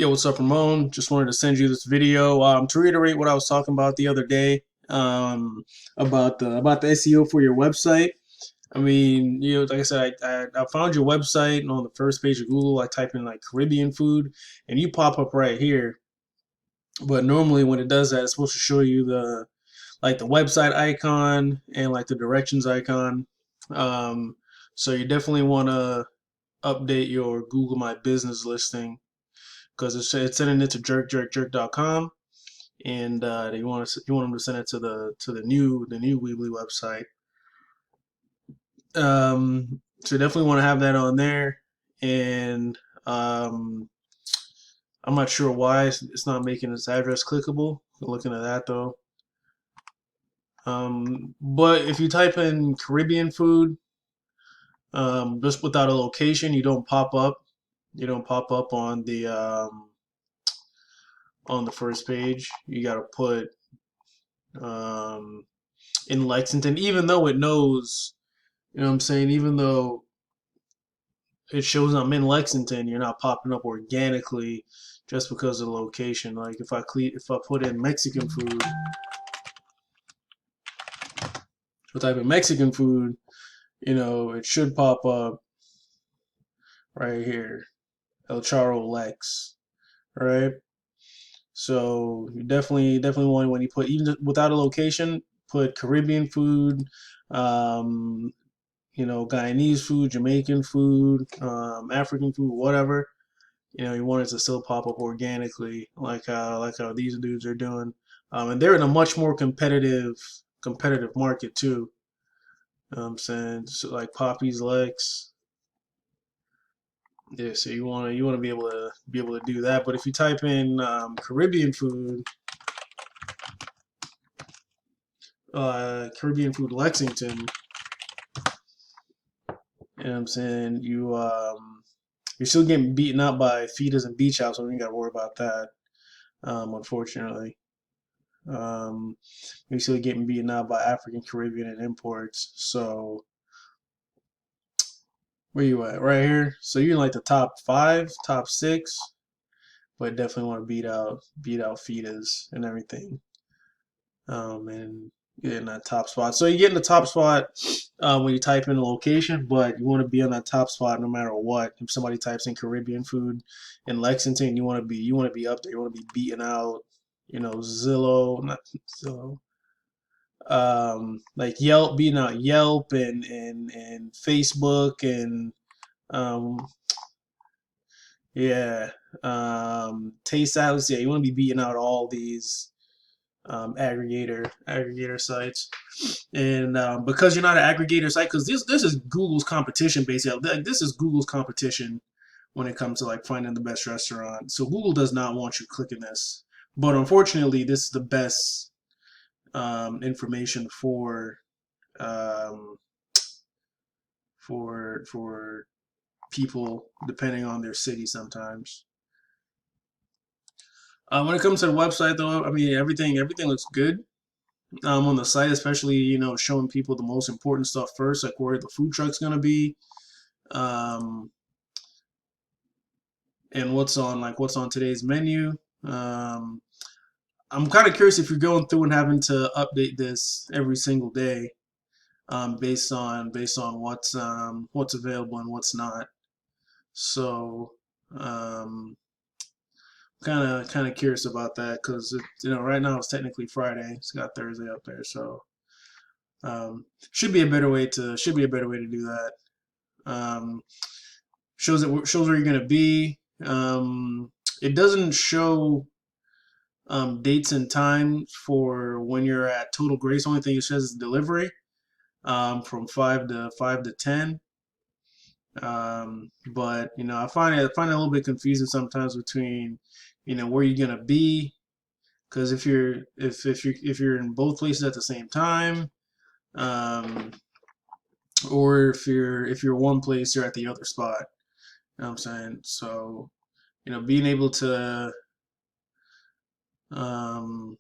Yo, what's up, Ramon? Just wanted to send you this video to reiterate what I was talking about the other day about the SEO for your website. I mean, like I said, I found your website, and on the first page of Google, I type in like Caribbean food, and you pop up right here. But normally, when it does that, it's supposed to show you the website icon and like the directions icon. Um, so you definitely want to update your Google My Business listing because it's sending it to jerk.com, and you want them to send it to the new Weebly website. So definitely want to have that on there, and um, I'm not sure why it's not making this address clickable. Looking at that though, but if you type in Caribbean food, just without a location, you don't pop up. You don't pop up on the first page. You got to put um, in Lexington, even though it knows, you know what I'm saying, even though it shows I'm in Lexington, you're not popping up organically just because of the location. Like if I put in Mexican food, what type of Mexican food, it should pop up right here, El Charro Lex, right? So you definitely want, when you put, even without a location, put Caribbean food, um, Guyanese food, Jamaican food, African food, whatever. You want it to still pop up organically, like how these dudes are doing, and they're in a much more competitive market too. You know what I'm saying, so like Poppy's Lex, yeah. So you want to be able to do that. But if you type in Caribbean food Lexington, you know what I'm saying, you're still getting beaten up by feeders and beach house, so we ain't got to worry about that. Unfortunately, you're still getting beaten up by African, Caribbean, and imports. So where you at? Right here. So you're in like the top five, top six, but definitely want to beat out feeders and everything. And get in that top spot. So you get in the top spot when you type in a location, but you want to be on that top spot no matter what. If somebody types in Caribbean food in Lexington, you want to be up there. You want to be beating out, Zillow, not Zillow, like Yelp, beating out Yelp and Facebook and um, yeah, Taste Atlas. Yeah, you want to be beating out all these aggregator sites, and because you're not an aggregator site, because this is Google's competition basically. Like, this is Google's competition when it comes to like finding the best restaurant. So Google does not want you clicking this, but unfortunately, this is the best information um, for people depending on their city sometimes. When it comes to the website, though, I mean everything looks good on the site, especially showing people the most important stuff first, like where the food truck's gonna be, um, and what's on today's menu. Um, I'm kind of curious if you're going through and having to update this every single day, based on what's available and what's not. So um, kind of curious about that because right now it's technically Friday. It's got Thursday up there, so should be a better way to do that. Um, shows where you're gonna be. It doesn't show dates and times for when you're at Total Grace. Only thing it says is delivery from five to 10. But I find it a little bit confusing sometimes between where you're gonna be, because if you're in both places at the same time, um, or if you're one place, you're at the other spot. You know what I'm saying? So being able to um,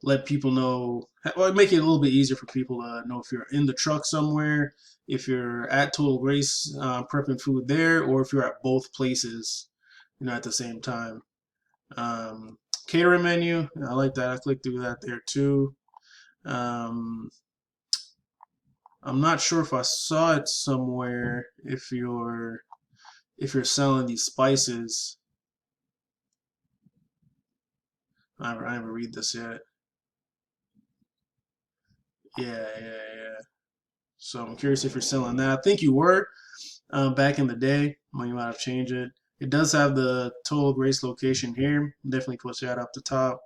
let people know, or make it a little bit easier for people to know if you're in the truck somewhere, if you're at Total Grace prepping food there, or if you're at both places. at the same time. Um, Catering menu, I like that. I clicked through that there too. Um, I'm not sure if I saw it somewhere. If you're selling these spices, I haven't read this yet. Yeah. So I'm curious if you're selling that. I think you were back in the day when you might have changed it. It does have the total grace location here. Definitely puts that up the top,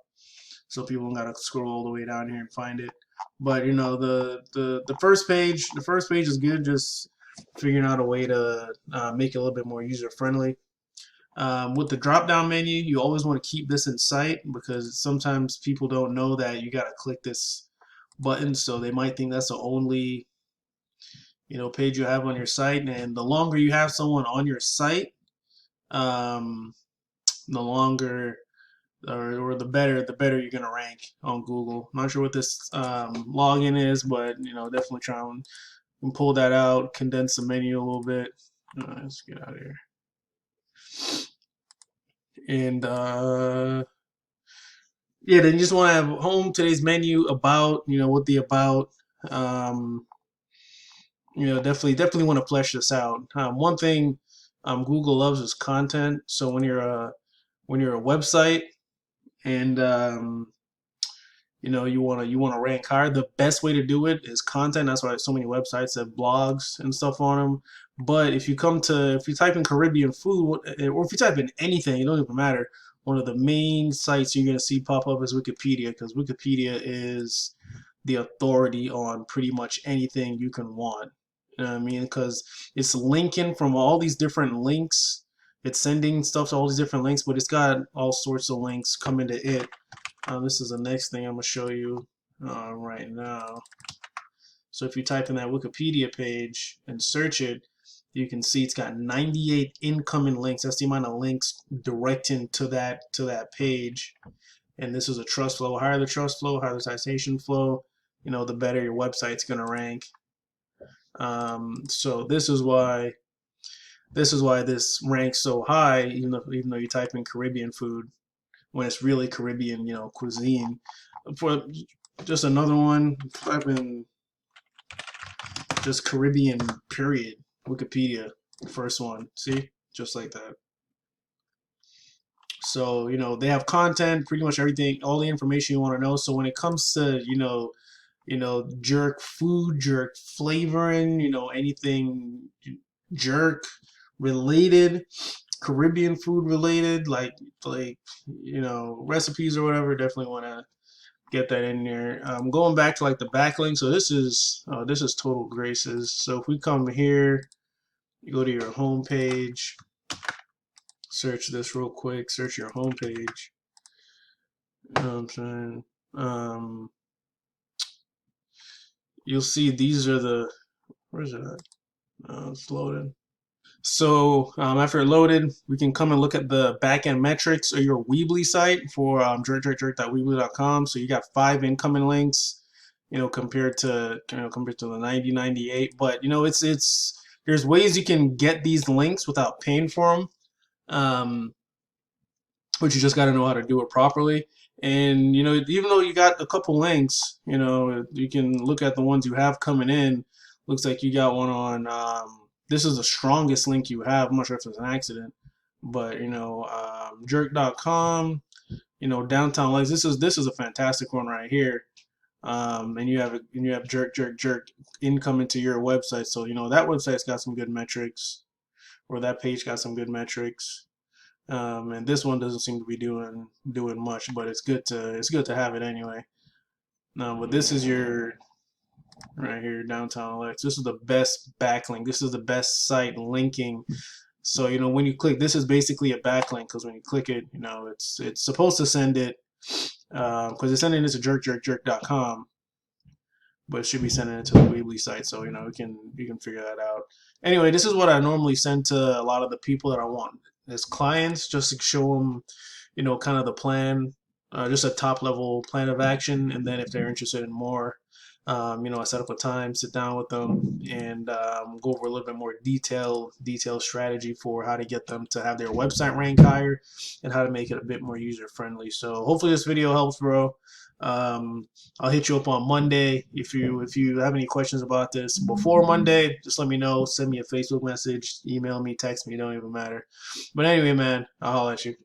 so people don't gotta scroll all the way down here and find it. But the first page is good. Just figuring out a way to make it a little bit more user friendly. With the drop down menu, you always want to keep this in sight because sometimes people don't know that you got to click this button, so they might think that's the only page you have on your site. And the longer you have someone on your site, um, the longer or the better you're gonna rank on Google. I'm not sure what this login is, but definitely try and pull that out, condense the menu a little bit. Let's get out of here. And yeah, then you just want to have home, today's menu, about, what the about. Um, definitely want to flesh this out. One thing Google loves is content. So when you're a website and you want to rank higher, the best way to do it is content. That's why so many websites have blogs and stuff on them. But if you type in Caribbean food, or if you type in anything, it don't even matter. One of the main sites you're gonna see pop up is Wikipedia, because Wikipedia is the authority on pretty much anything you can want. You know what I mean? Because it's linking from all these different links. It's sending stuff to all these different links, but it's got all sorts of links coming to it. This is the next thing I'm going to show you right now. So if you type in that Wikipedia page and search it, you can see it's got 98 incoming links. That's the amount of links directing to that page. And this is a trust flow. Higher the trust flow, higher the citation flow, the better your website's going to rank. So this ranks so high, even though you type in Caribbean food, when it's really Caribbean, cuisine. For just another one, type in just Caribbean period, Wikipedia, first one. See, just like that. So they have content, pretty much everything, all the information you want to know. So when it comes to jerk food, jerk flavoring, anything jerk related, Caribbean food related, like recipes or whatever, definitely want to get that in there. Going back to like the backlink, so this is total graces. So if we come here, you go to your home page, search this real quick, search your home page. You know what I'm saying? You'll see these are where's it at? It's loaded. So after it loaded, we can come and look at the backend metrics of your Weebly site for jerk.weebly.com. So you got 5 incoming links, compared to the 9098. But it's there's ways you can get these links without paying for them, but you just got to know how to do it properly. And even though you got a couple links, you can look at the ones you have coming in. Looks like you got one on. This is the strongest link you have. I'm not sure if it's an accident, but jerk.com. Downtown Legs. This is a fantastic one right here. And you have jerk incoming to your website. So that website's got some good metrics, or that page got some good metrics. And this one doesn't seem to be doing much, but it's good to have it anyway. No, but this is your right here, Downtown Lex. This is the best backlink. This is the best site linking. So when you click, this is basically a backlink, because when you click it, it's supposed to send it, because it's sending it to jerk.com, but it should be sending it to the Weebly site. So you can figure that out. Anyway, this is what I normally send to a lot of the people that I want as clients, just to show them, kind of the plan, just a top level plan of action, and then if they're interested in more, I set up a time, sit down with them, and go over a little bit more detailed strategy for how to get them to have their website rank higher and how to make it a bit more user friendly. So hopefully this video helps, bro. I'll hit you up on Monday. If you have any questions about this before Monday, just let me know. Send me a Facebook message, email me, text me. It don't even matter. But anyway, man, I'll holler at you.